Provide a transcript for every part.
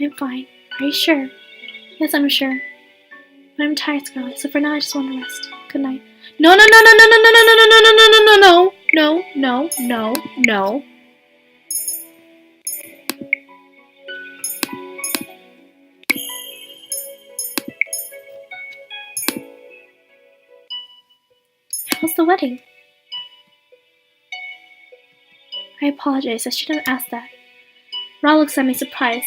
I'm fine. Are you sure? Yes, I'm sure. But I'm tired, Scarlet, so for now I just want to rest. Good night. No, no, no, no, no, no, no, no, no, no, no, no, no, no, no, no, no, no. How's the wedding? I apologize. I shouldn't have asked that. Ra looks at me surprised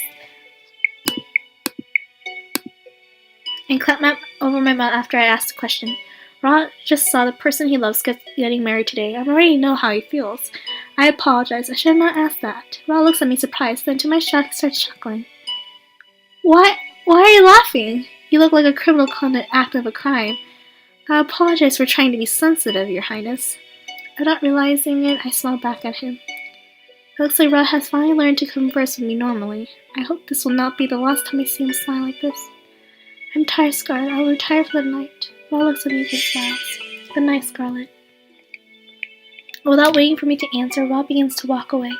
and clapped over my mouth after I asked the question. Ra just saw the person he loves getting married today. I already know how he feels. I apologize. I should have not asked that. Ra looks at me surprised. Then to my shock, he starts chuckling. What? Why are you laughing? You look like a criminal caught in the act of a crime. I apologize for trying to be sensitive, Your Highness. Without realizing it, I smiled back at him. It looks like Ra has finally learned to converse with me normally. I hope this will not be the last time I see him smile like this. I'm tired, Scarlet. I will retire for the night. Ra looks at me and smiles. Good night, Scarlet. Without waiting for me to answer, Ra begins to walk away.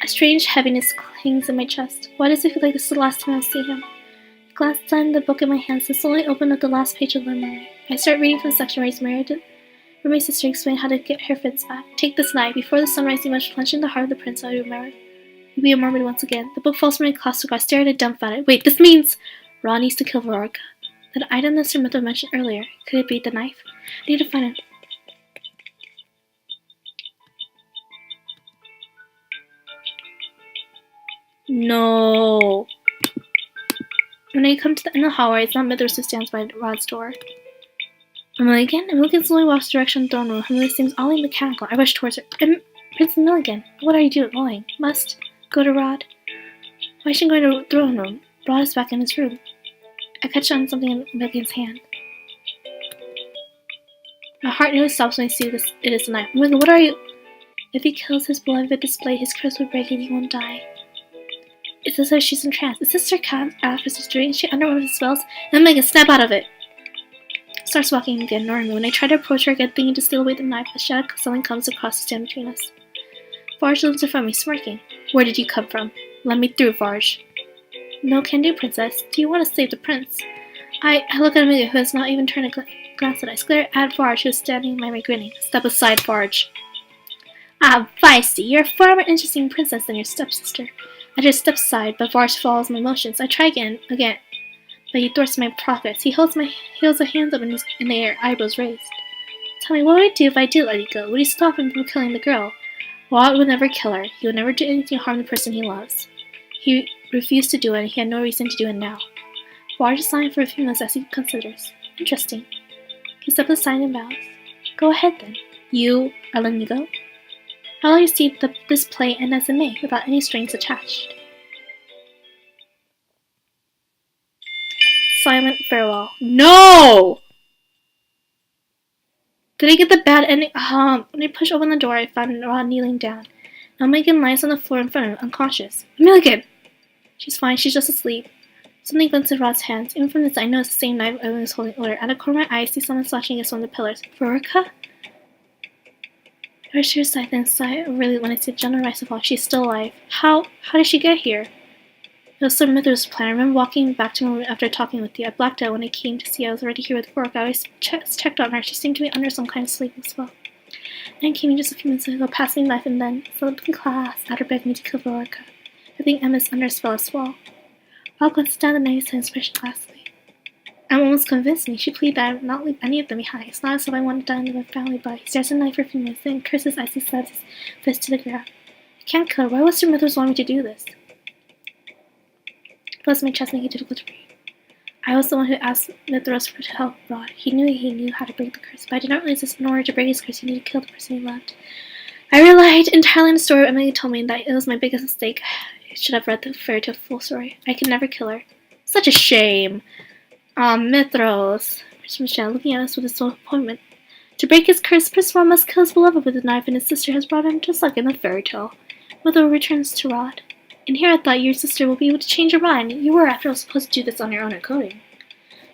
A strange heaviness clings in my chest. Why does it feel like this is the last time I'll see him? I glance down the book in my hands and slowly open up the last page of the memory. I start reading from the section where he's married, where my sister explained how to get her fits back. Take this night. Before the sunrise, you must plunge in the heart of the prince. I remember. You'll be murmured once again. The book falls from my classic. I stare at it dumbfounded. Wait, this means Ra needs to kill Veronica. That item that Sir Mithra mentioned earlier. Could it be the knife? I need to find it. No. When I come to the end of the hallway, it's not Mithras who stands by Rod's door. Milligan slowly walks direction of the throne room. Her mood seems oddly mechanical. I rush towards her. Prince Milligan, what are you doing? Must go to Rod. Why is she going to the throne room? Rod is back in his room. I catch on something in Milligan's hand. My heart nearly stops when I see this. It is a knife. Milligan, what are you? If he kills his beloved display, his curse will break and he won't die. It's as though she's entranced. Is this Sir Alphys doing? Is she under one of his spells? Then Milligan, snap out of it! Starts walking again, ignoring me. When I try to approach her again, thinking to steal away the knife, a shadow suddenly comes across the stand between us. Varge looks in front of me, smirking. Where did you come from? Let me through, Varge. No can do, Princess. Do you want to save the prince? I look at Amelia, who has not even turned a glance at us. I glare at Varge, who is standing by me grinning. Step aside, Varge. Ah, feisty. You're a far more interesting princess than your stepsister. I just step aside, but Varge follows my motions. I try again, but he thwarts my progress. He holds the hands up in the air, eyebrows raised. Tell me, what would I do if I did let you go? Would he stop him from killing the girl? Rod would never kill her. He would never do anything to harm the person he loves. He refused to do it, and he had no reason to do it now. Varge is silent for a few minutes as he considers. Interesting. He steps aside and bows. Go ahead, then. You are letting me go? I'll let you see this play end as it may, without any strings attached. Silent farewell. No! Did I get the bad ending? When I pushed open the door, I found Rod kneeling down. Now Milligan lies on the floor in front of him, unconscious. Milligan! She's fine, she's just asleep. Something glints in Rod's hands. Even from this, I know it's the same knife I was holding earlier. Out of the corner of my eye, I see someone slashing against one of the pillars. Veronica? I rush to her side, then sigh really when I see Jenna Riceval. She's still alive. How did she get here? It was Sir Mithra's plan. I remember walking back to my room after talking with you. I blacked out when I came to see I was already here with work. I always checked on her. She seemed to be under some kind of sleep as well. Anne came in just a few minutes ago, passed me a knife, and then slipped in class after begging me to kill Veronica. I think Emma's under a spell as well. Rob glanced down the knives and expression glassily. Emma almost convinced me. She pleaded that I would not leave any of them behind. It's not as if I wanted to die in the family, but he stares at the knife for a few minutes, then curses as he slams his fist to the ground. I can't kill her. Why would Sir Mithras want me to do this? Plus, my chest making it difficult to breathe. I was the one who asked Mithras to help Rod. He knew how to break the curse, but I did not realize that in order to break his curse, he needed to kill the person he loved. I relied entirely on the story Emily told me, that it was my biggest mistake. I should have read the fairy tale full story. I could never kill her. Such a shame. Mithras, Prince Michelle, looking at us with disappointment. To break his curse, Prince Rod must kill his beloved with a knife, and his sister has brought him just like in the fairy tale. Mithras returns to Rod. And here I thought your sister would be able to change her mind. You were, after all, supposed to do this on your own coding.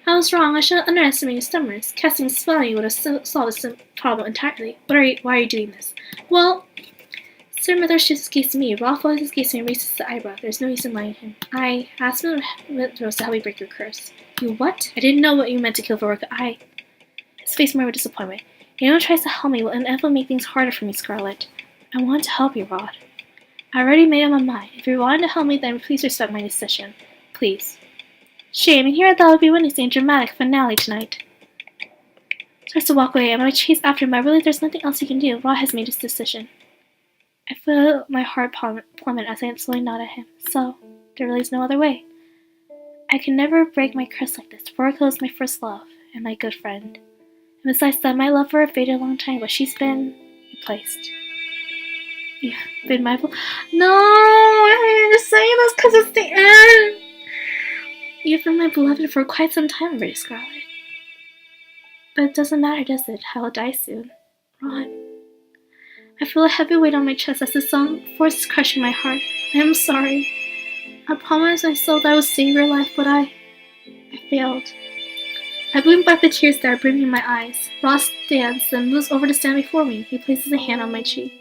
I was wrong. I should have underestimated your stubbornness. Casting a spell on you would have solved this problem entirely. Why are you doing this? Well, Sir Mithers shoots his gaze to me. Rolf follows his gaze to me and raises the eyebrow. There's no use in lying to him. I asked Mithers to help me break your curse. You what? I didn't know what you meant to kill Veronica. His face marred with disappointment. Anyone who tries to help me will inevitably make things harder for me, Scarlet. I want to help you, Rod. I already made up my mind. If you wanted to help me, then please respect my decision. Please. Shame, and here I thought I would be witnessing a dramatic finale tonight. Starts to walk away, and I chase after him, but really there's nothing else he can do. Rod has made his decision. I feel my heart plummet as I slowly nod at him. So, there really is no other way. I can never break my curse like this. Veronica is my first love, and my good friend. And besides that, my love for her faded a long time ago. She's been replaced. You've been my... No! I'm just saying this because it's the end! You've been my beloved for quite some time already, Scarlet. But it doesn't matter, does it? I will die soon. Rod. I feel a heavy weight on my chest as the song forces crushing my heart. I am sorry. I promised myself that I would save your life, but I failed. I blink back the tears that are brimming in my eyes. Ross stands, then moves over to stand before me. He places a hand on my cheek.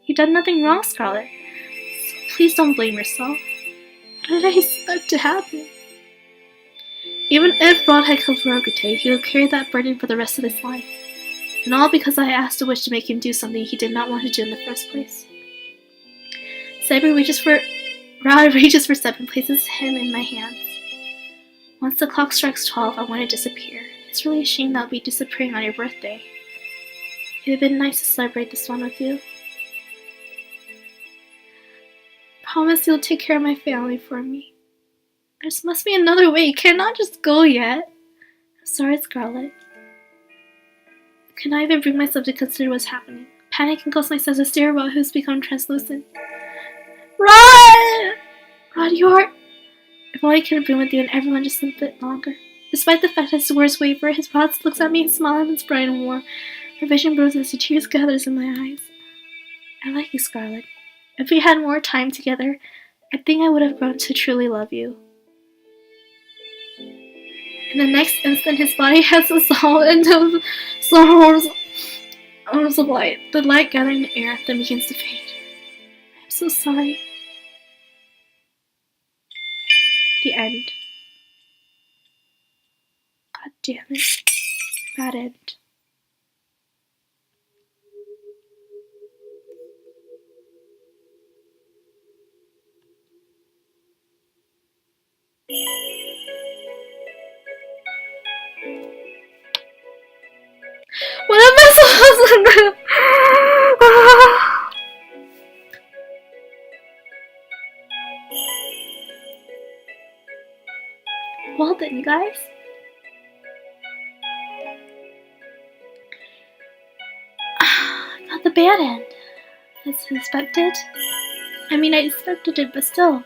You've done nothing wrong, Scarlet. So please don't blame yourself. What did I expect to happen? Even if Rod had killed Veronica, he would carry that burden for the rest of his life. And all because I asked a wish to make him do something he did not want to do in the first place. Sebbie reaches for Seb and places him in my hands. Once the clock strikes 12, I want to disappear. It's really a shame that I'll be disappearing on your birthday. It would have been nice to celebrate this one with you. Promise you'll take care of my family for me. There must be another way. You cannot just go yet. I'm sorry, Scarlet. Can I even bring myself to consider what's happening? Panic engulfs my sense of stairwell who's become translucent. Rod! Rod, you are... If only I could have been with you and everyone just a bit longer. Despite the fact that his words waver, his Rod looks at me and smiles and it's bright and warm. Her vision grows as the tears gathers in my eyes. I like you, Scarlet. If we had more time together, I think I would have grown to truly love you. In the next instant, his body has dissolved into arms of light. The light gathering in the air then begins to fade. I'm so sorry. The end. God damn it. Bad end. What am I supposed to do? Well then, guys. Not the bad end. As expected. I mean, I expected it, but still.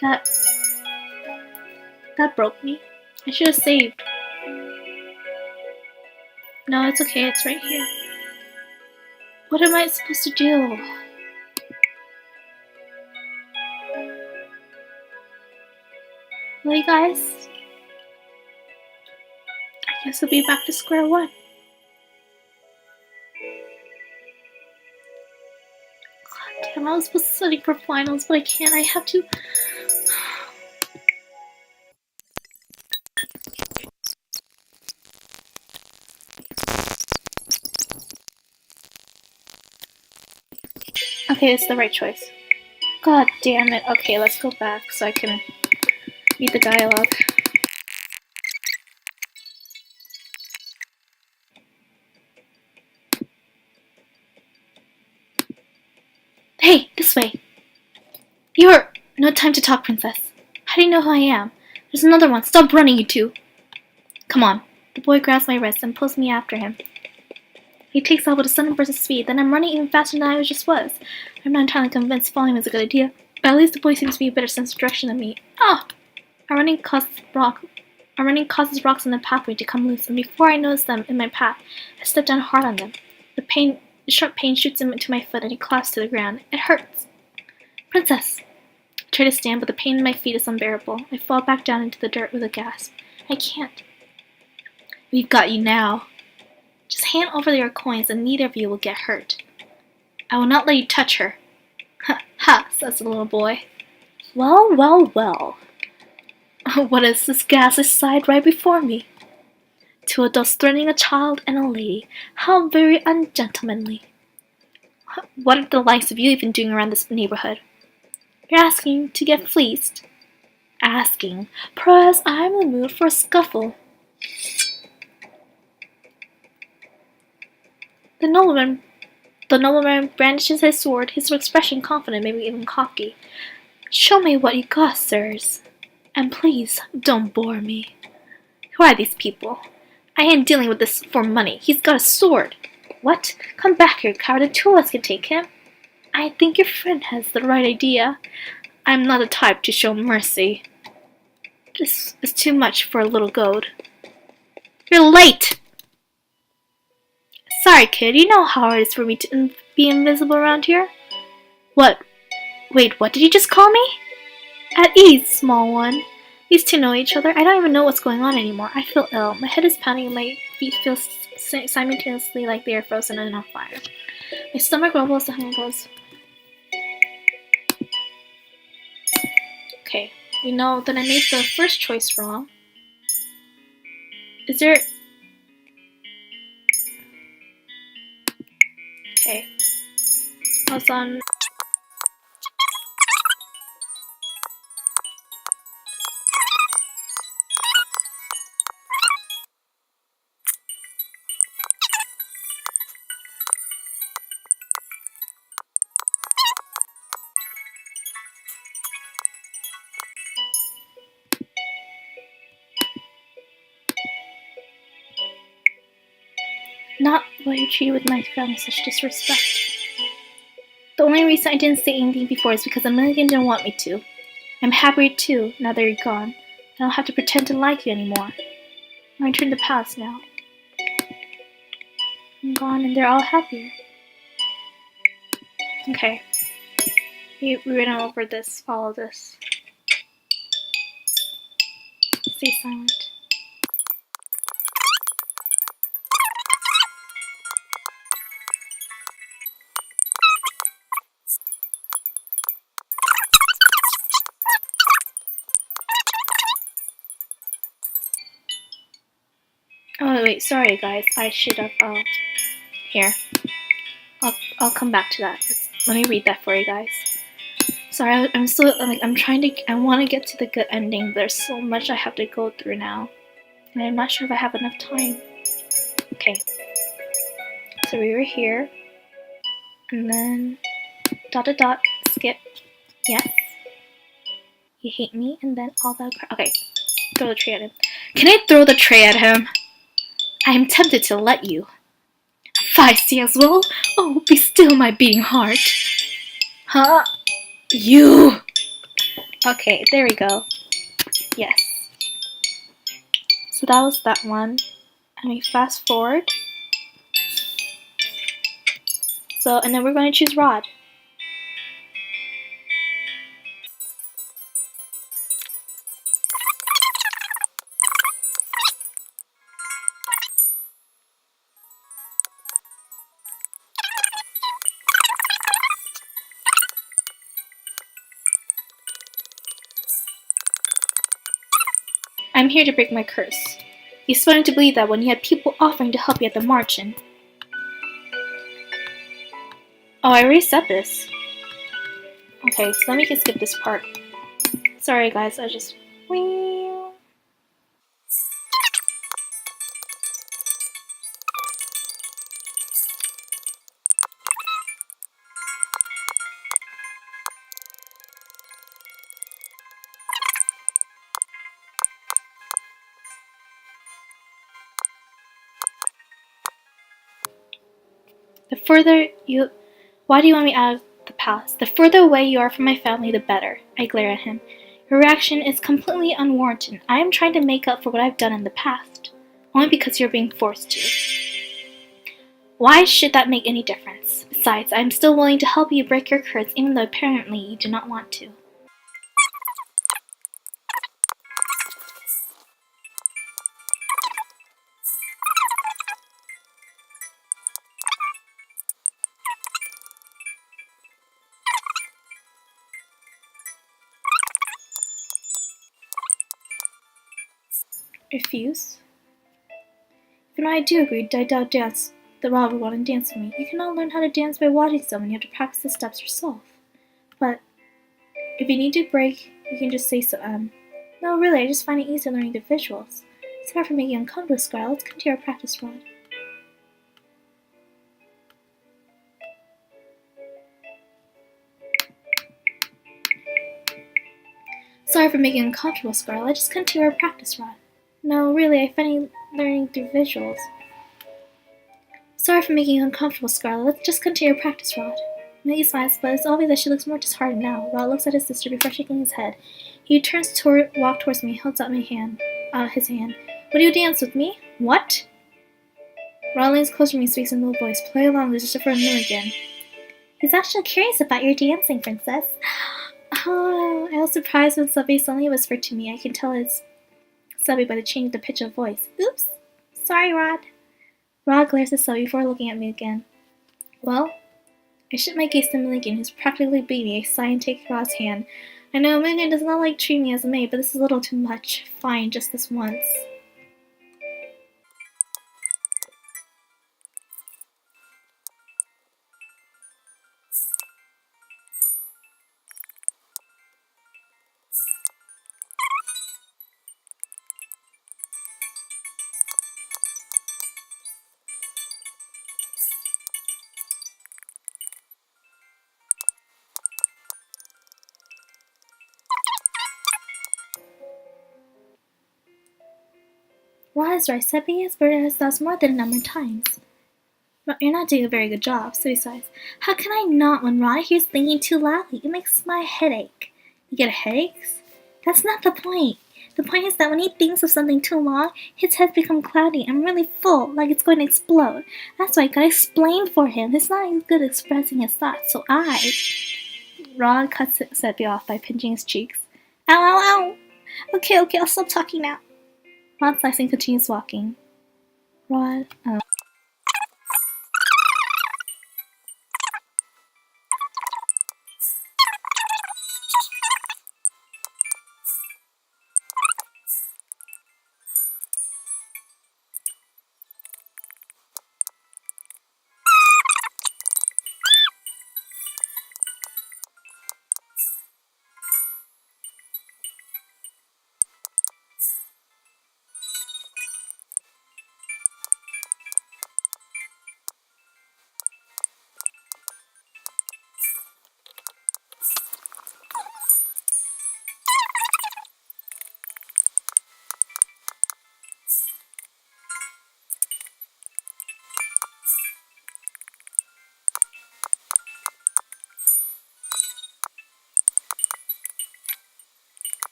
That broke me. I should have saved. No, it's okay, it's right here. What am I supposed to do? Well, you guys, I guess we'll be back to square one. God damn, I was supposed to study for finals, but I can't. I have to... Okay, it's the right choice. God damn it. Okay, let's go back so I can read the dialogue. Hey, this way. You're... No time to talk, princess. How do you know who I am? There's another one. Stop running, you two. Come on. The boy grabs my wrist and pulls me after him. He takes off with a sudden burst of speed, then I'm running even faster than I just was. I'm not entirely convinced following was a good idea, but at least the boy seems to be a better sense of direction than me. Ah! Our running causes rocks in the pathway to come loose, and before I notice them in my path, I step down hard on them. The sharp pain shoots into my foot, and he collapses to the ground. It hurts. Princess! I try to stand, but the pain in my feet is unbearable. I fall back down into the dirt with a gasp. I can't. We've got you now. Just hand over your coins and neither of you will get hurt. I will not let you touch her. Ha, ha, says the little boy. Well, well, well. What is this ghastly sight right before me? Two adults threatening a child and a lady. How very ungentlemanly. What are the likes of you even doing around this neighborhood? You're asking to get fleeced. Asking, perhaps I'm in the mood for a scuffle. The nobleman brandishes his sword, his expression confident, maybe even cocky. Show me what you got, sirs. And please, don't bore me. Who are these people? I ain't dealing with this for money. He's got a sword. What? Come back here, coward. The two of us can take him. I think your friend has the right idea. I'm not the type to show mercy. This is too much for a little goad. You're late! Sorry, kid. You know how hard it is for me to be invisible around here? What? Wait, what did you just call me? At ease, small one. These two know each other. I don't even know what's going on anymore. I feel ill. My head is pounding and my feet feel simultaneously like they are frozen and on fire. My stomach rumbles, the hunger goes. Okay, we know that I made the first choice wrong. Is there... Okay. I was on... Not why you treated with my family such disrespect. The only reason I didn't say anything before is because Milligan didn't want me to. I'm happier too, now that you're gone. I don't have to pretend to like you anymore. I'm entering the past now. I'm gone and they're all happier. Okay. We ran over this, follow this. Stay silent. Oh wait, sorry guys. I should have here. I'll come back to that. Let me read that for you guys. Sorry, I'm still like I want to get to the good ending. But there's so much I have to go through now, and I'm not sure if I have enough time. Okay. So we were here, and then dot dot dot skip. Yes. You hate me, and then all that. Okay. Throw the tray at him. Can I throw the tray at him? I am tempted to let you. Feisty as well? Oh, be still, my beating heart. Huh? You! Okay, there we go. Yes. So that was that one. And we fast forward. So, and then we're going to choose Rod. I'm here to break my curse. You started to believe that when you had people offering to help you at the margin. Oh, I already said this. Okay, so let me just skip this part. Sorry guys, I just... The further you... Why do you want me out of the palace? The further away you are from my family, the better. I glare at him. Your reaction is completely unwarranted. I am trying to make up for what I've done in the past. Only because you're being forced to. Why should that make any difference? Besides, I am still willing to help you break your curse even though apparently you do not want to. Refuse? Even though I do agree, I doubt dance that Rod would want to dance with me. You cannot learn how to dance by watching someone. You have to practice the steps yourself. But if you need to break, you can just say so. No, really, I just find it easier learning the visuals. Sorry for making you uncomfortable, Scar. Let's continue our practice, Rod. Sorry for making you uncomfortable, Scarlet. Let's just continue our practice, Rod. No, really, I find learning through visuals. Sorry for making you uncomfortable, Scarlet. Let's just continue our practice, Rod. Maggie smiles, but it's obvious that she looks more disheartened now. Rod looks at his sister before shaking his head. He turns to walk towards me, holds out his hand. Would you dance with me? What? Rod leans closer to me and speaks in a low voice. Play along, just for a minute again. He's actually curious about your dancing, Princess. Oh, I was surprised when sebbie suddenly whispered to me. I can tell it's sebbie by the change of the pitch of voice. Oops. Sorry, Rod. Rod glares at sebbie before looking at me again. Well, I shift my gaze to Milligan, who's practically beating me. I sigh and take Rod's hand. I know Milligan does not like treating me as a maid, but this is a little too much. Fine, just this once. Rod is right. Sebbie has burned his house more than a number of times. You're not doing a very good job, so he sighs. How can I not when Rod hears thinking too loudly? It makes my head ache. You get headaches? That's not the point. The point is that when he thinks of something too long, his head becomes cloudy and really full, like it's going to explode. That's why I gotta explain for him. He's not as good at expressing his thoughts, so Rod cuts Sebbie off by pinching his cheeks. Ow, ow, ow! Okay, I'll stop talking now. Rod sighs and continues walking. Rod,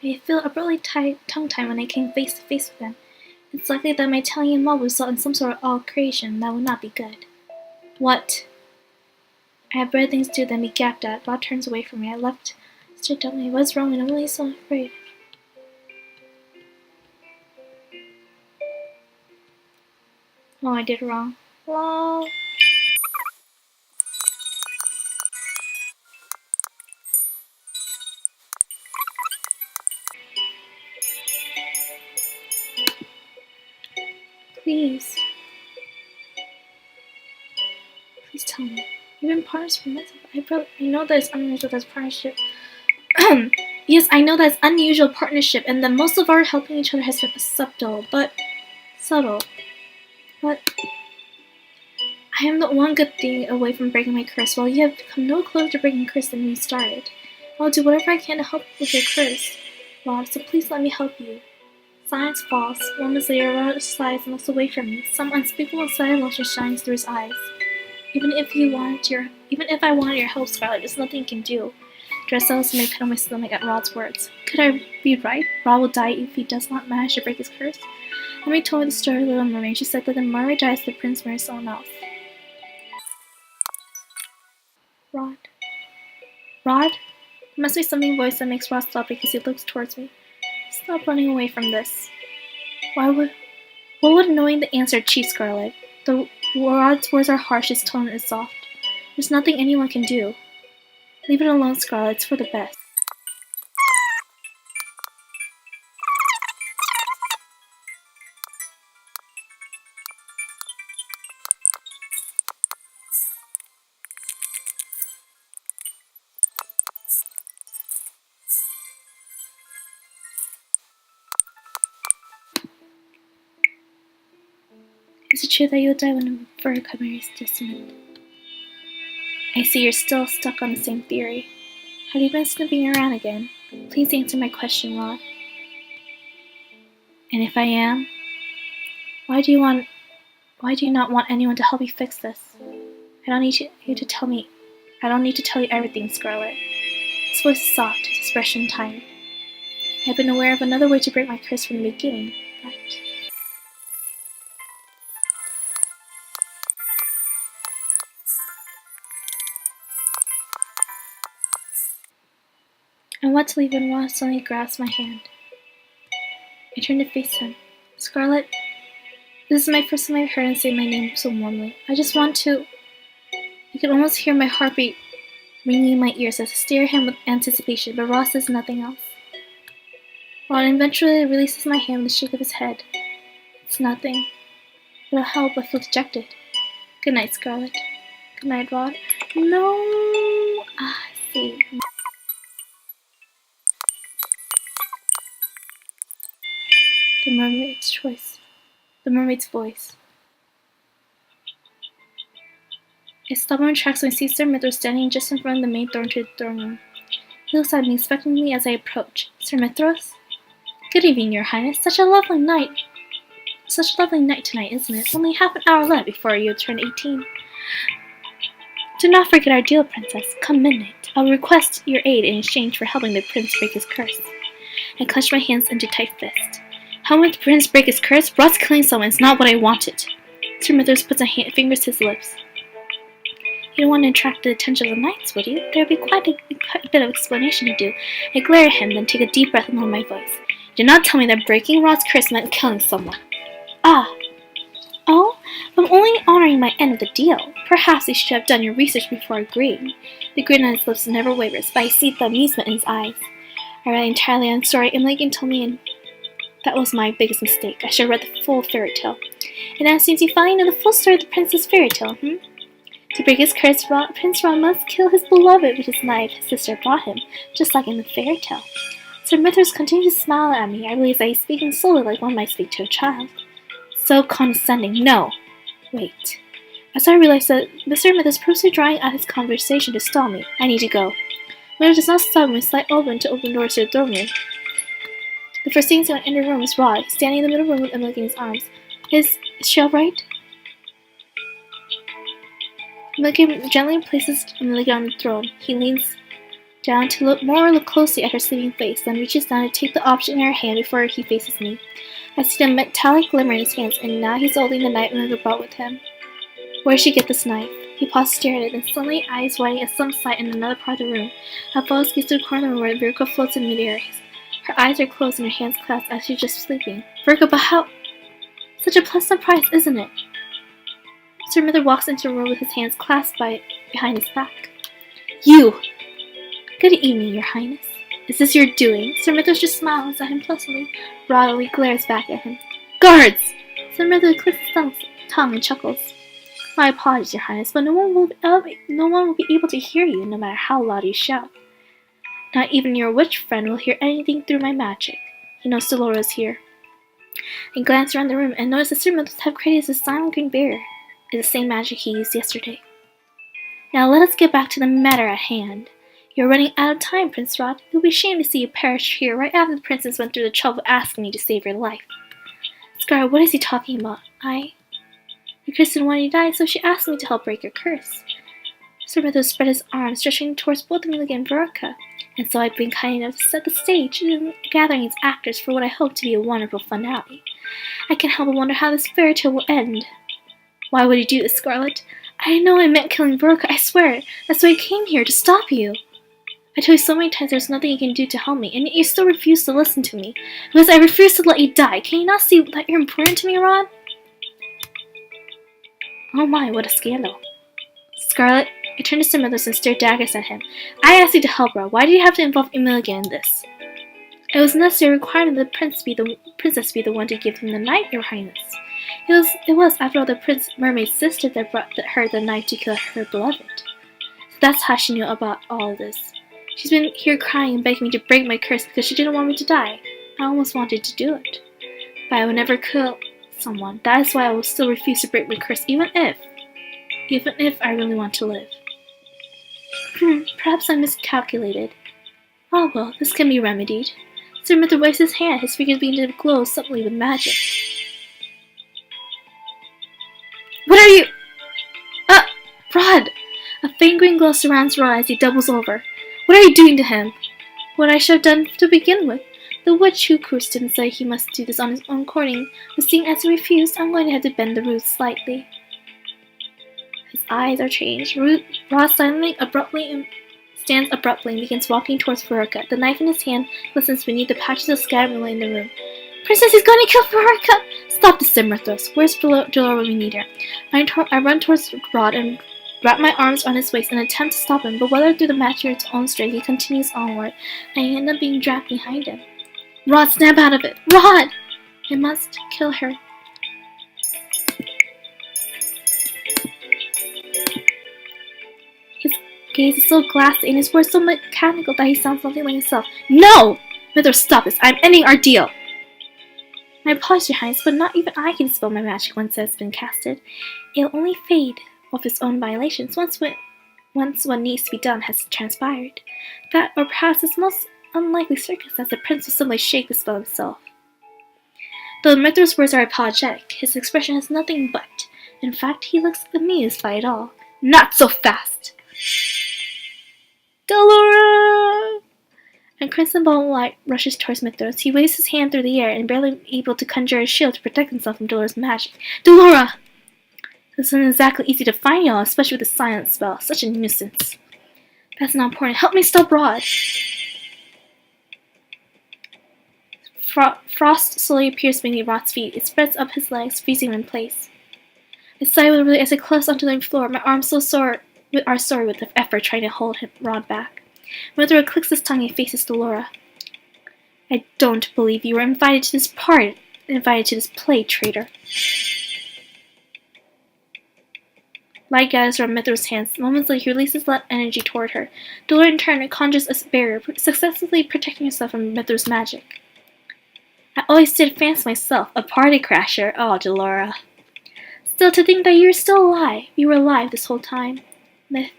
I feel abruptly tongue-tied when I came face to face with him. It's likely that my telling him all would result in some sort of altercation that would not be good. What? I have better things to do than be gapped at. Rod turns away from me. I left straight up me. What's wrong and I'm really so afraid. Oh, I did wrong. Lol. Please tell me. You've been partners for months. I know that it's unusual as partnership. Yes, I know that's unusual partnership, and that most of our helping each other has been subtle. But I am the one good thing away from breaking my curse. While you have come no closer to breaking curse than we started. I'll do whatever I can to help with your curse, Rod. So please let me help you. Silence falls. Moments later, Rod sighs and looks away from me. Some unspeakable sad emotion shines through his eyes. Even if I wanted your help, Scarlet, there's nothing you can do. Dress sounds made pit on my stomach at Rod's words. Could I be right? Rod will die if he does not manage to break his curse. Mommy told me the story of Little Mermaid. She said that the mermaid dies, the prince marries someone else. Rod? There must be something in the voice that makes Rod stop because he looks towards me. Stop running away from this. What would knowing the answer achieve, Scarlet? Rod's words are harsh, his tone is soft. There's nothing anyone can do. Leave it alone, Scarlet, it's for the best. Is it true that you will die when Veruca marries Desmond? I see you're still stuck on the same theory. Have you been snooping around again? Please answer my question, Rod. And if I am, why do you not want anyone to help you fix this? I don't need you to tell me. I don't need to tell you everything, Scarlet. His voice is soft, his expression tired. I have been aware of another way to break my curse from the beginning, but... I want to leave when Ross suddenly grasps my hand. I turn to face him. Scarlet, this is my first time I've heard him say my name so warmly. I just want to... I can almost hear my heartbeat ringing in my ears as I stare at him with anticipation, but Ross says nothing else. Rod eventually releases my hand with a shake of his head. It's nothing. It'll help, I feel dejected. Good night, Scarlet. Good night, Rod. No! I see. The mermaid's choice. The mermaid's voice. I stop in my tracks when I see Sir Mithras standing just in front of the main door to the throne room. He looks at me expectantly as I approach. Sir Mithras? Good evening, Your Highness. Such a lovely night tonight, isn't it? Only half an hour left before you turn 18. Do not forget our deal, Princess. Come midnight, I will request your aid in exchange for helping the prince break his curse. I clench my hands into tight fist. Helping the prince break his curse? Rod's killing someone is not what I wanted. Sir Mithras puts fingers to his lips. You don't want to attract the attention of the knights, would you? There would be quite a bit of explanation to do. I glare at him, then take a deep breath and lower my voice. Do not tell me that breaking Rod's curse meant killing someone. Ah. Oh? I'm only honoring my end of the deal. Perhaps you should have done your research before agreeing. The grin on his lips never wavers, but I see the amusement in his eyes. I rely entirely on story Imligan told me, and that was my biggest mistake. I should have read the full fairy tale. And now it seems you finally know the full story of the prince's fairy tale, To break his curse, Prince Ron must kill his beloved with his knife his sister brought him, just like in the fairy tale. Sir Mithras continues to smile at me. I realize that he's speaking slowly like one might speak to a child. So condescending. No. Wait. As I realize that Sir Mithras purposely drawing out his conversation to stall me, I need to go. Mithras does not stop when we slide open doors to the throne room. The first thing to enter the room is Rod, standing in the middle of the room with Emily in his arms. Is she alright? Emily gently places Emily on the throne. He leans down to look closely at her sleeping face, then reaches down to take the object in her hand before he faces me. I see the metallic glimmer in his hands, and now he's holding the knife Emily brought with him. Where did she get this knife? He paused to stare at it, then suddenly eyes widening at some sight in another part of the room. I follows gaze to the corner of the room where Veruca floats in midair. Her eyes are closed and her hands clasped as she's just sleeping. Veruca, but how? Such a pleasant surprise, isn't it? Sir Mithras walks into the room with his hands clasped behind his back. You! Good evening, Your Highness. Is this your doing? Sir Mithras just smiles at him pleasantly. Rod glares back at him. Guards! Sir Mithras clicks his tongue and chuckles. My apologies, Your Highness, but no one will be able to hear you, no matter how loud you shout. Not even your witch friend will hear anything through my magic. He knows Dolores is here. I glance around the room and notice that Sir Mithras have created a silent green barrier. It's the same magic he used yesterday. Now let us get back to the matter at hand. You're running out of time, Prince Rod. It would be a shame to see you perish here right after the princess went through the trouble of asking me to save your life. Scar, what is he talking about? Your Kristen wanted you to die, so she asked me to help break your curse. Sir Mithras spread his arms, stretching towards both Amelia and Veruca, and so I've been kind enough to set the stage and gathering its actors for what I hope to be a wonderful finale. I can't help but wonder how this fairy tale will end. Why would he do this, Scarlet? I know I meant killing Veruca, I swear it. That's why I came here, to stop you. I told you so many times there's nothing you can do to help me, and yet you still refuse to listen to me. Because I refuse to let you die. Can you not see that you're important to me, Rod? Oh my, what a scandal. Scarlet, I turned to Sir Mithras and stared daggers at him. I asked you to help Rod. Why did you have to involve Emilia in this? It was a necessary requirement that the princess be the one to give him the knife, Your Highness. It was, after all, the mermaid's sister that brought her the knife to kill her beloved. So that's how she knew about all of this. She's been here crying and begging me to break my curse because she didn't want me to die. I almost wanted to do it. But I would never kill someone. That is why I will still refuse to break my curse, even if I really want to live. Perhaps I miscalculated. Oh well, this can be remedied. Sir Mither waves his hand, his fingers begin to glow suddenly with magic. What are you? Rod! A faint green glow surrounds Rod as he doubles over. What are you doing to him? What I should have done to begin with. The witch who cursed him said he must do this on his own according, but seeing as he refused, I'm going to have to bend the rules slightly. His eyes are changed. Rod stands abruptly and begins walking towards Veruca. The knife in his hand glistens beneath the patches of scattered moonlight in the room. Princess, he's going to kill Veruca! Stop this, Simmerthos. Where's Delora when we need her? I run towards Rod and wrap my arms on his waist and attempt to stop him, but whether through the match or its own strength, he continues onward, and I end up being dragged behind him. Rod, snap out of it! Rod! I must kill her. His gaze is so glassy and his words so mechanical that he sounds nothing like himself. No! Mither, stop this! I'm ending our deal! My apologies, Your Highness, but not even I can dispel my magic once it has been casted. It will only fade of its own violations once what needs to be done has transpired. That, or perhaps its most unlikely circumstance, the prince will suddenly shake the spell himself. Though Mither's words are apologetic, his expression has nothing but. In fact, he looks amused by it all. Not so fast! Delora! And crimson ball of light rushes towards Mithras. He waves his hand through the air and barely able to conjure a shield to protect himself from Delora's magic. Delora! This isn't exactly easy to find, y'all, especially with the silence spell. Such a nuisance. That's not important. Help me stop Rod! Frost slowly appears beneath Rod's feet. It spreads up his legs, freezing him in place. I sigh with relief as I collapse onto the floor. My arms are sore with the effort trying to hold Rod back. Mithra clicks his tongue and faces Delora. I don't believe you were invited to this play, traitor. Light gathers from Mithra's hands. Moments later, he releases that energy toward her. Delora, in turn, conjures a barrier, successfully protecting herself from Mithra's magic. I always did fancy myself a party crasher. Oh, Delora. Still, to think that you're still alive. You were alive this whole time. Myth?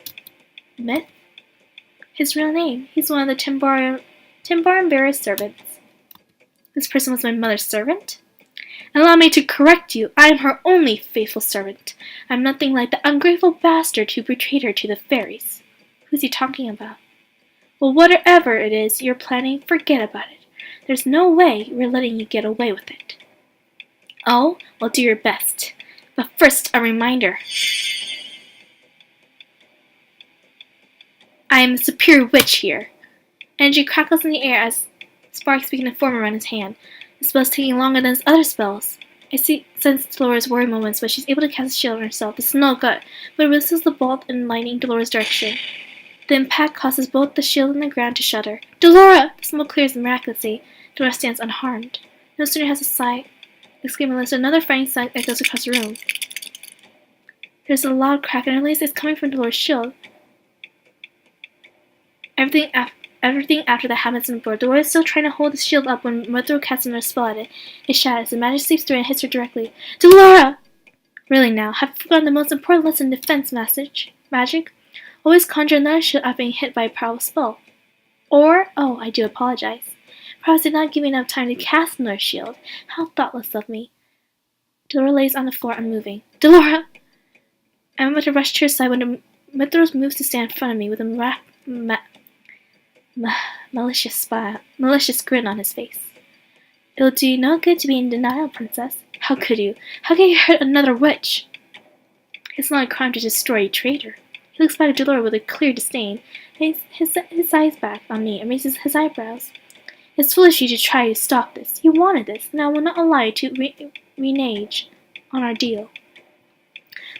His real name. He's one of the Timbar Bearer's servants. This person was my mother's servant? Allow me to correct you. I am her only faithful servant. I am nothing like the ungrateful bastard who betrayed her to the fairies. Who's he talking about? Well, whatever it is you're planning, forget about it. There's no way we're letting you get away with it. Oh, well, do your best. But first, a reminder. I am the superior witch here. Energy crackles in the air as sparks begin to form around his hand. The spell is taking longer than his other spells. I sense Delora's worry moments, but she's able to cast a shield on herself. This is no good, but it releases the bolt and lightning Delora's direction. The impact causes both the shield and the ground to shudder. Delora! The smoke clears miraculously. Delora stands unharmed. No sooner has a sigh, exclaiming list, another frightening sound echoes across the room. There's a loud crack, and at least it's coming from Delora's shield. Everything after that happens in the floor. Delora is still trying to hold the shield up when Mithra casts another spell at it. It shatters. The magic seeps through and hits her directly. Delora! Really now, have you forgotten the most important lesson in defense magic? Always conjure another shield after being hit by a powerful spell. Or, oh, I do apologize. Perhaps I did not give me enough time to cast another shield. How thoughtless of me. Delora lays on the floor unmoving. Delora! I'm about to rush to her side when Mithra moves to stand in front of me with a malicious grin on his face. It'll do you no good to be in denial, Princess. How could you? How can you hurt another witch? It's not a crime to destroy a traitor. He looks back at Delora with a clear disdain. His eyes back on me and raises his eyebrows. It's foolish of you to try to stop this. You wanted this, and I will not allow you to renege on our deal.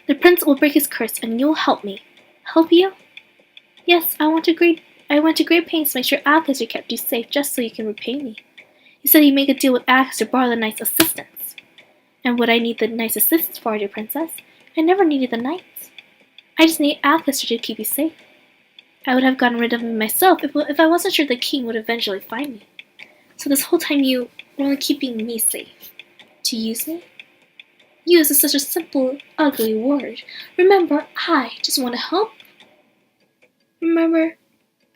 The prince will break his curse, and you'll help me. Help you? Yes, I went to great pains to make sure Alcester kept you safe just so you can repay me. You said you'd make a deal with Alcester to borrow the knight's assistance. And what I need the knight's assistance for, dear princess? I never needed the knight's. I just need Alcester to keep you safe. I would have gotten rid of him myself if I wasn't sure the king would eventually find me. So this whole time you were only keeping me safe. To use me? Use is such a simple, ugly word. Remember, I just want to help. Remember,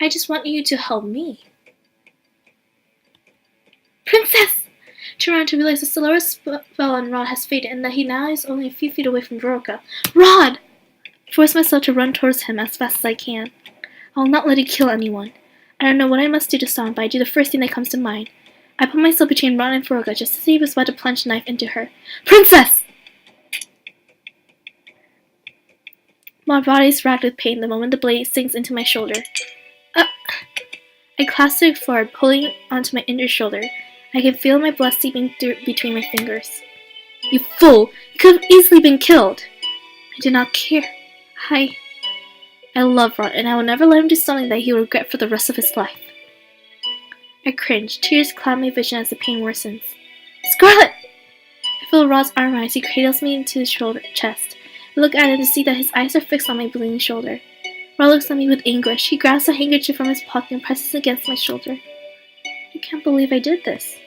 I just want you to help me. Princess! Turn around to realize the Dolores spell on Rod has faded and that he now is only a few feet away from Veronica. Rod! Force myself to run towards him as fast as I can. I will not let you kill anyone. I don't know what I must do to stop him, but I do the first thing that comes to mind. I put myself between Rod and Veronica just as he was about to plunge a knife into her. Princess! My body is racked with pain the moment the blade sinks into my shoulder. I clasp the floor, pulling onto my injured shoulder. I can feel my blood seeping through between my fingers. You fool! You could have easily been killed! I did not care. I love Rod, and I will never let him do something that he will regret for the rest of his life. I cringe. Tears cloud my vision as the pain worsens. Scarlet! I feel Rod's arm as he cradles me into his chest. I look at him to see that his eyes are fixed on my bleeding shoulder. Rod looks at me with anguish. He grabs a handkerchief from his pocket and presses it against my shoulder. I can't believe I did this.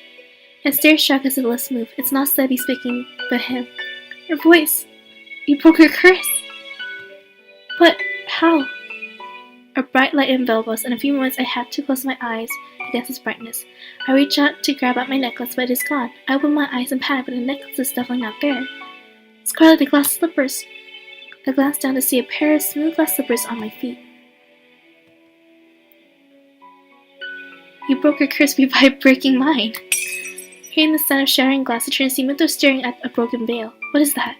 I stare shocked as his lips move. It's not Sebbie speaking, but him. Her voice. You broke her curse. But how? A bright light enveloped us. In a few moments I had to close my eyes against its brightness. I reach out to grab at my necklace, but it is gone. I open my eyes in panic, but the necklace is definitely not there. Scarlet, the glass slippers. I glance down to see a pair of smooth glass slippers on my feet. You broke her curse by breaking mine. Hearing the sound of shattering glass, I turn to see Mitho staring at a broken veil. What is that?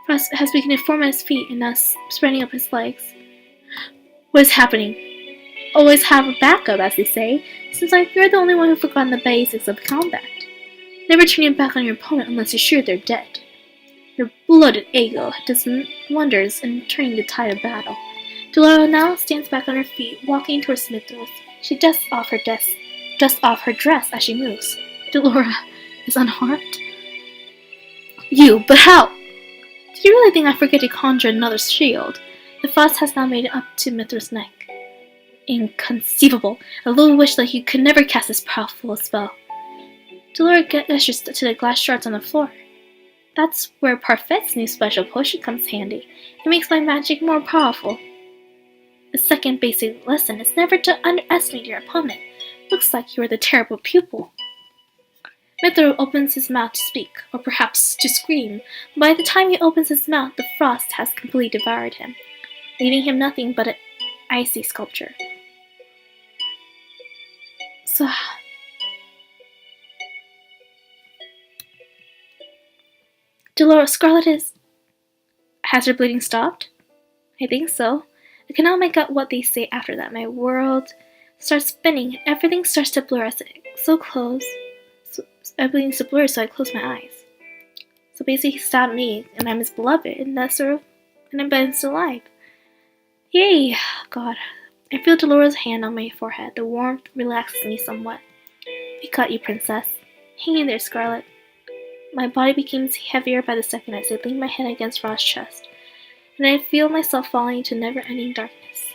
Frost has begun to form at his feet and now spreading up his legs. What is happening? Always have a backup, as they say. Seems like you're the only one who forgotten the basics of combat. Never turn your back on your opponent unless you're sure they're dead. Your bloated ego does wonders in turning the tide of battle. Delora now stands back on her feet, walking towards Smithros. She dusts off her dress as she moves. Delora is unharmed? You, but how? Do you really think I forget to conjure another shield? The frost has now made it up to Mithra's neck. Inconceivable! I little wish that you could never cast this powerful spell. Delora gestures to the glass shards on the floor. That's where Parfait's new special potion comes handy. It makes my magic more powerful. The second basic lesson is never to underestimate your opponent. Looks like you are the terrible pupil. Mithra opens his mouth to speak, or perhaps to scream. By the time he opens his mouth, the frost has completely devoured him, leaving him nothing but an icy sculpture. So, Dolores, Scarlet has her bleeding stopped? I think so. I cannot make out what they say after that. My world starts spinning, and everything starts to blur as it's so close. Everything's so blurry, so I close my eyes. So basically, he stabbed me, and I'm his beloved, and I'm still alive. Yay! God. I feel Dolores' hand on my forehead. The warmth relaxes me somewhat. We got you, princess. Hang in there, Scarlet. My body becomes heavier by the second as I lean my head against Rod's chest, and I feel myself falling into never-ending darkness.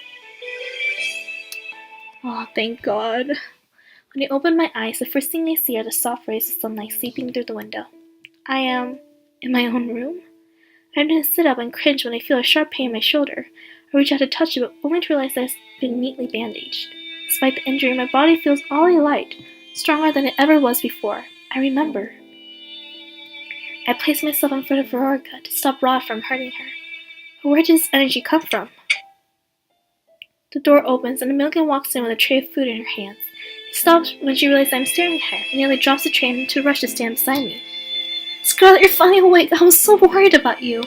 Oh, thank God. When I open my eyes, the first thing I see are the soft rays of sunlight seeping through the window. I am in my own room. I'm going to sit up and cringe when I feel a sharp pain in my shoulder. I reach out to touch it, but only to realize that it's been neatly bandaged. Despite the injury, my body feels oddly light, stronger than it ever was before. I remember. I place myself in front of Veronica to stop Rod from hurting her. But where does this energy come from? The door opens and Milligan walks in with a tray of food in her hands. She stops when she realizes I'm staring at her and nearly drops the tray to rush to stand beside me. Scarlet, you're finally awake. I was so worried about you.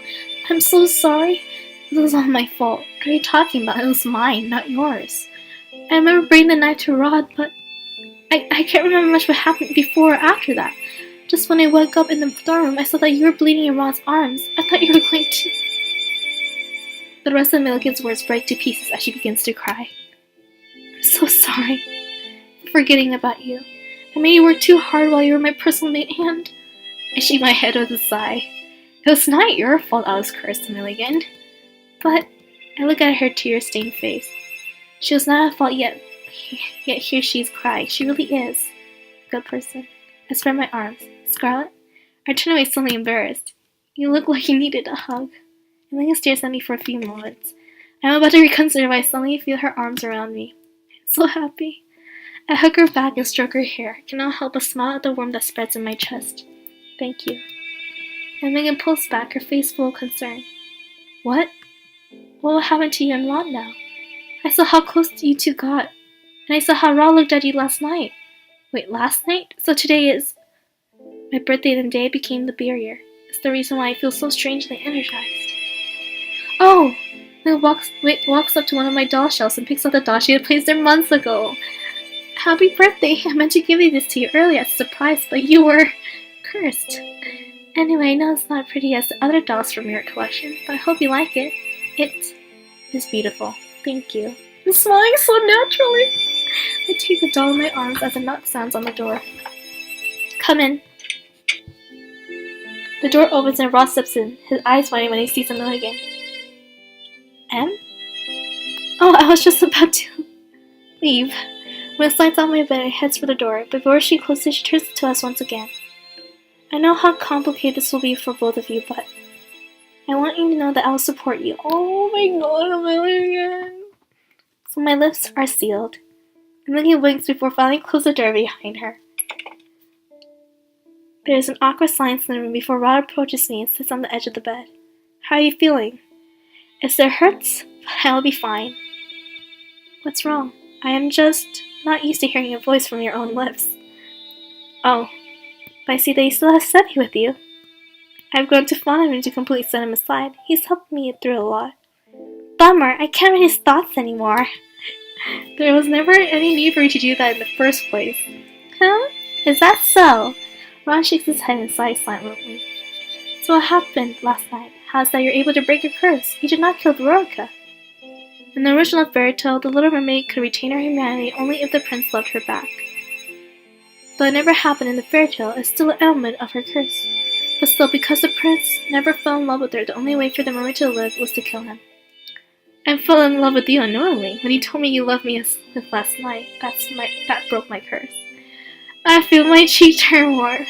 I'm so sorry. It was all my fault. What are you talking about? It was mine, not yours. I remember bringing the knife to Rod, but I can't remember much what happened before or after that. Just when I woke up in the dorm room, I saw that you were bleeding in Rod's arms. I thought you were going to... The rest of Milligan's words break to pieces as she begins to cry. I'm so sorry for forgetting about you. I made you work too hard while you were my personal maid, and... I shake my head with a sigh. It was not your fault I was cursed, Milligan. But I look at her tear-stained face. She was not at fault yet here she is crying. She really is a good person. I spread my arms. Scarlet, I turn away suddenly embarrassed. You look like you needed a hug. Emily stares at me for a few moments. I'm about to reconsider when I suddenly feel her arms around me. I'm so happy. I hug her back and stroke her hair. I cannot help but smile at the warmth that spreads in my chest. Thank you. And Megan pulls back, her face full of concern. What? What will happen to you and Ron now? I saw how close you two got. And I saw how Ron looked at you last night. Wait, last night? So today is... My birthday and the day became the barrier. It's the reason why I feel so strangely energized. Oh! Megan walks up to one of my doll shelves and picks up the doll she had placed there months ago. Happy birthday! I meant to give this to you earlier as a surprise, but you were... cursed. Anyway, I know it's not pretty as the other dolls from your collection, but I hope you like it. It is beautiful. Thank you. I'm smiling so naturally. I take the doll in my arms as a knock sounds on the door. Come in. The door opens and Ross steps in, his eyes widening when he sees Milligan. Em? Oh, I was just about to leave. When it slides on my bed and heads for the door, but before she closes, she turns to us once again. I know how complicated this will be for both of you, but I want you to know that I will support you. Oh my god, Milligan. So my lips are sealed. Milligan winks before finally closing the door behind her. There is an awkward silence in the room before Rod approaches me and sits on the edge of the bed. How are you feeling? It still hurts, but I'll be fine. What's wrong? I am just not used to hearing your voice from your own lips. Oh, but I see that you still have Sebbie with you. I've grown too fond of him to completely set him aside. He's helped me through a lot. Bummer, I can't read his thoughts anymore. There was never any need for you to do that in the first place. Huh? Is that so? Ron shakes his head and sighs silently. So what happened last night? How's that you're able to break your curse? You did not kill Veronica. In the original fairy tale, the Little Mermaid could retain her humanity only if the prince loved her back. Though it never happened in the fairy tale, it's still an element of her curse. But still, because the prince never fell in love with her, the only way for the mermaid to live was to kill him. I fell in love with you unknowingly. When you told me you loved me as last night, that broke my curse. I feel my cheek turn warm.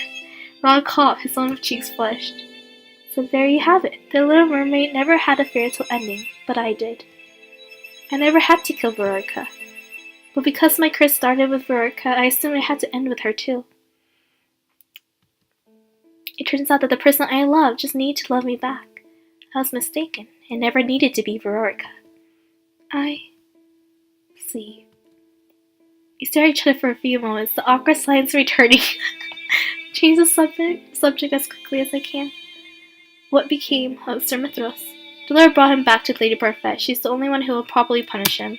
Ron coughed, his own cheeks flushed. So there you have it. The Little Mermaid never had a fairy tale ending, but I did. I never had to kill Veronica. But because my curse started with Veronica, I assumed it had to end with her too. It turns out that the person I loved just needed to love me back. I was mistaken. It never needed to be Veronica. I see. We stare at each other for a few moments, the awkward silence returning. Change the subject as quickly as I can. What became of Sir Mithras? Dolores brought him back to Lady Parfait. She's the only one who will properly punish him.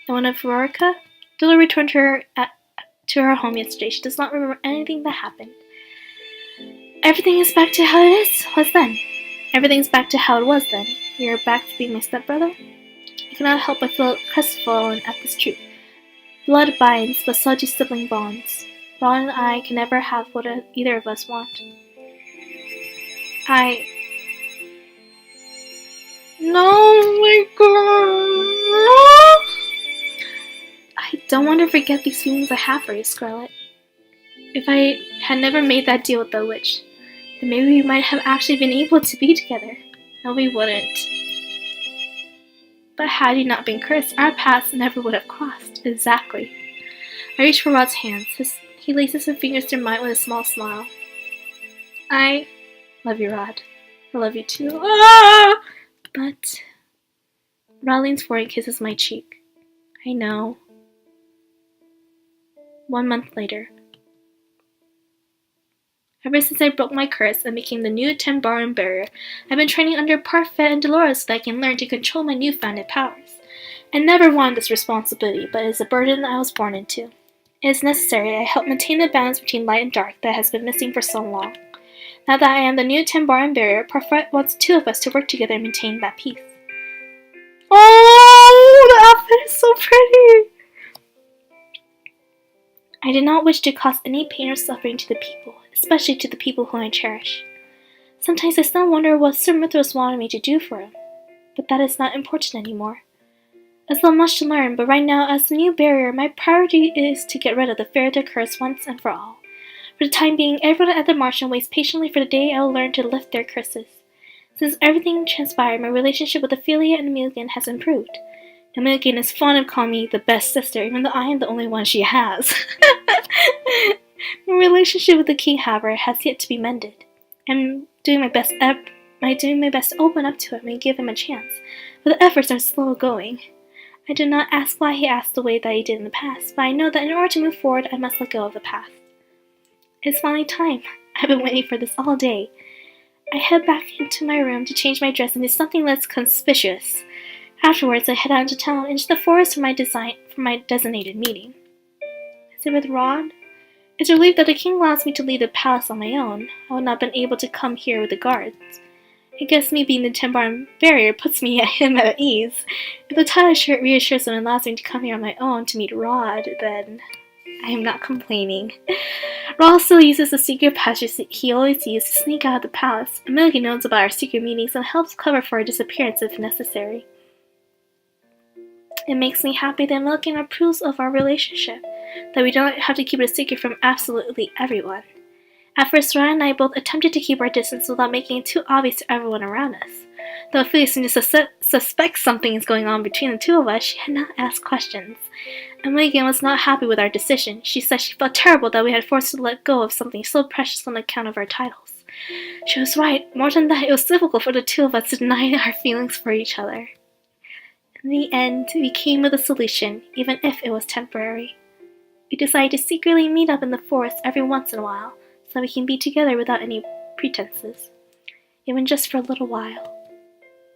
And when of Veronica? Dolores returned her to her home yesterday. She does not remember anything that happened. Everything is back to how it was then. Everything's back to how it was then. You're back to being my stepbrother? I cannot help but feel crestfallen at this truth. Blood binds, but so do sibling bonds. Ron and I can never have what either of us want. No, my God! I don't want to forget these feelings I have for you, Scarlet. If I had never made that deal with the witch, then maybe we might have actually been able to be together. No, we wouldn't. But had you not been cursed, our paths never would have crossed. Exactly. I reach for Rod's hands. He laces his fingers through mine with a small smile. I love you, Rod. I love you too. Ah! But Rod leans forward and kisses my cheek. I know. 1 month later. Ever since I broke my curse and became the new 10-bar barrier, I've been training under Parfait and Dolores so that I can learn to control my newfound powers. I never wanted this responsibility, but it is a burden I was born into. It is necessary I help maintain the balance between light and dark that has been missing for so long. Now that I am the new 10-bar barrier, Parfait wants 2 of us to work together and maintain that peace. Oh, the outfit is so pretty! I did not wish to cause any pain or suffering to the people, especially to the people whom I cherish. Sometimes I still wonder what Sir Mithras wanted me to do for him, but that is not important anymore. I still have much to learn, but right now, as the new barrier, my priority is to get rid of the fairy tale curse once and for all. For the time being, everyone at the Martian waits patiently for the day I will learn to lift their curses. Since everything transpired, my relationship with Ophelia and Amelia has improved. Amelia is fond of calling me the best sister, even though I am the only one she has. My relationship with the king, however, has yet to be mended. I'm doing my best to open up to him and give him a chance, but the efforts are slow going. I do not ask why he acts the way that he did in the past, but I know that in order to move forward, I must let go of the past. It's finally time. I've been waiting for this all day. I head back into my room to change my dress into something less conspicuous. Afterwards, I head out into town, into the forest for my designated meeting. Is it with Rod? It's a relief that the king allows me to leave the palace on my own. I would not have been able to come here with the guards. I guess me being the 10-bar barrier puts me at him at ease. If the title shirt reassures him and allows me to come here on my own to meet Rod, then I am not complaining. Rod still uses the secret passage he always used to sneak out of the palace. Amelia knows about our secret meetings and helps cover for our disappearance if necessary. It makes me happy that Amelia approves of our relationship, that we don't have to keep it a secret from absolutely everyone. At first, Ryan and I both attempted to keep our distance without making it too obvious to everyone around us. Though Ophelia seemed to suspect something is going on between the two of us, she had not asked questions. Amelia was not happy with our decision. She said she felt terrible that we had forced her to let go of something so precious on account of our titles. She was right. More than that, it was difficult for the two of us to deny our feelings for each other. In the end, we came with a solution, even if it was temporary. We decided to secretly meet up in the forest every once in a while, so we can be together without any pretenses, even just for a little while.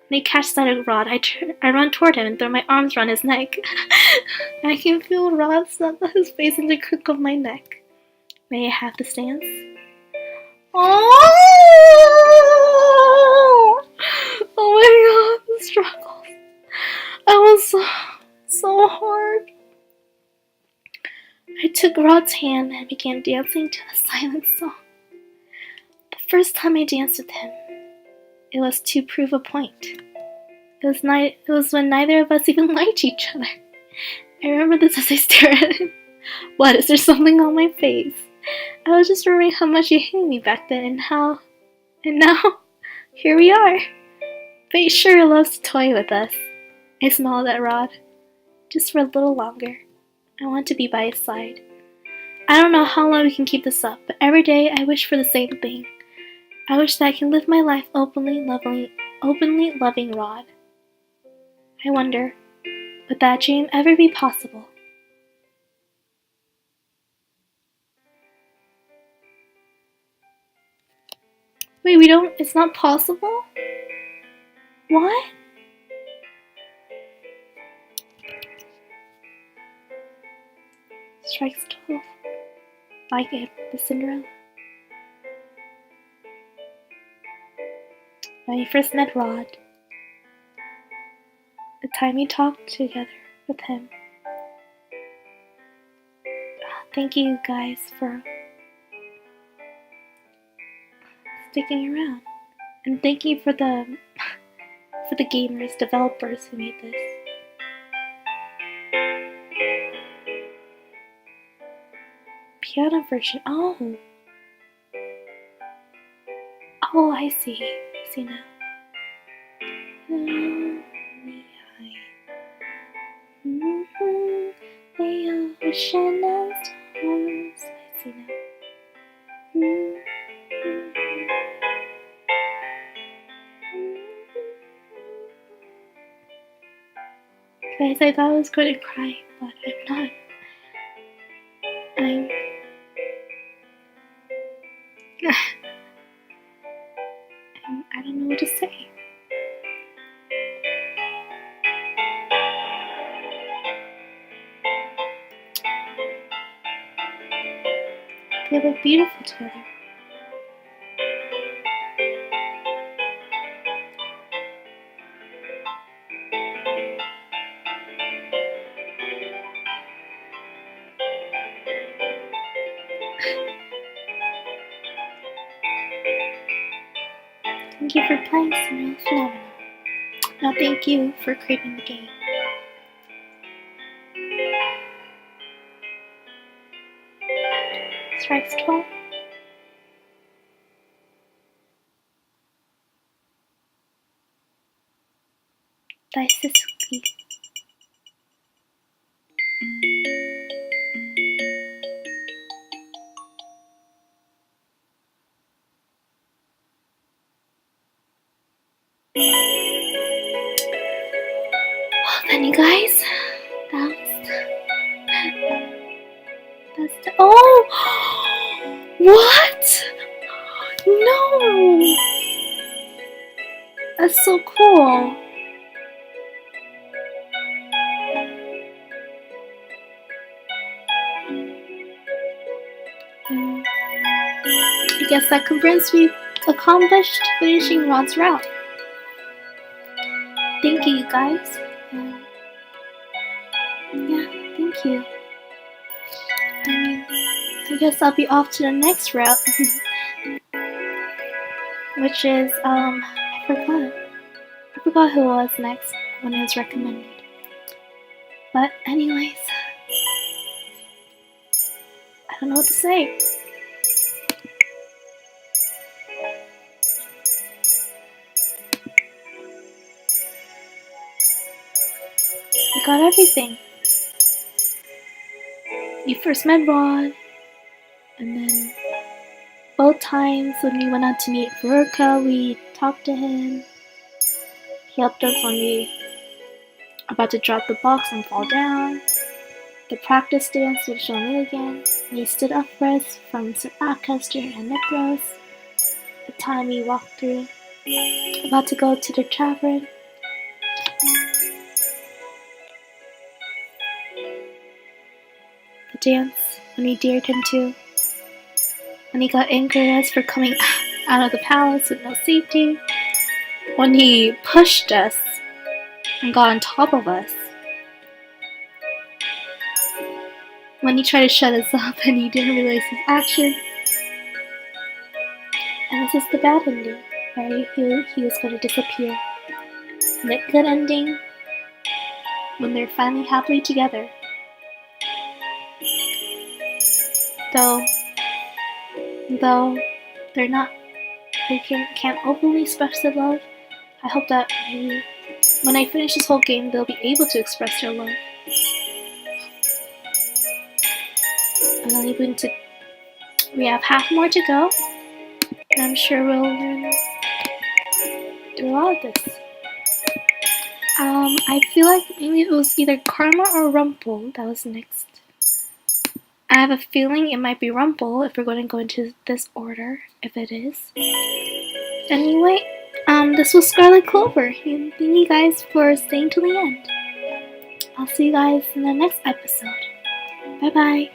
When I catch sight of Rod, I run toward him and throw my arms around his neck. I can feel Rod snuggle his face in the crook of my neck. May I have the stance? Oh! Oh my god, the struggles. I was so hard. I took Rod's hand and began dancing to a silent song. The first time I danced with him, it was to prove a point. It was when neither of us even liked each other. I remember this as I stared at him. What, is there something on my face? I was just remembering how much you hated me back then and now, here we are. Fate sure loves to toy with us. I smiled at Rod. Just for a little longer. I want to be by his side. I don't know how long we can keep this up, but every day I wish for the same thing. I wish that I can live my life openly loving Rod. I wonder, would that dream ever be possible? Wait, it's not possible? What? Strikes 12. Like it, the Cinderella. When we first met Rod, the time we talked together with him. Thank you guys for sticking around. And thank you for the gamers, developers who made this. Piano version. Oh, I see. I see now. The ocean and stars. I see now. Guys, I thought I was going to cry, but I'm not. I don't know what to say. They look beautiful together. Thank you for playing Cinderella Phenomenal. Now thank you for creating the game. Strikes 12. Daisuke. Well then, you guys, that's the— oh! What? No! That's so cool. I guess that confirms we accomplished finishing Rod's route. Thank you, you guys. Yeah, thank you. I guess I'll be off to the next route. Which is, I forgot who was next when it was recommended. But anyways, I don't know what to say. You got everything. You first met Rod, and then both times when we went out to meet Veruca, we talked to him. He helped us when we were about to drop the box and fall down. The practice dance with Jean Milligan, and he stood up for us from Sir Alcester and Nipros. The time we walked through, about to go to the tavern. The dance when we dared him to. When he got angry at us for coming out of the palace with no safety. When he pushed us and got on top of us. When he tried to shut us up and he didn't realize his actions. And this is the bad ending, right? He was going to disappear. And the good ending, when they're finally happily together. Though they're not, they can't openly express their love, I hope that maybe when I finish this whole game, they'll be able to express their love. We have half more to go, and I'm sure we'll learn through all of this. I feel like maybe it was either Karma or Rumple that was next. I have a feeling it might be Rumple if we're going to go into this order, if it is. Anyway, this was Scarlet Clover, and thank you guys for staying till the end. I'll see you guys in the next episode. Bye bye.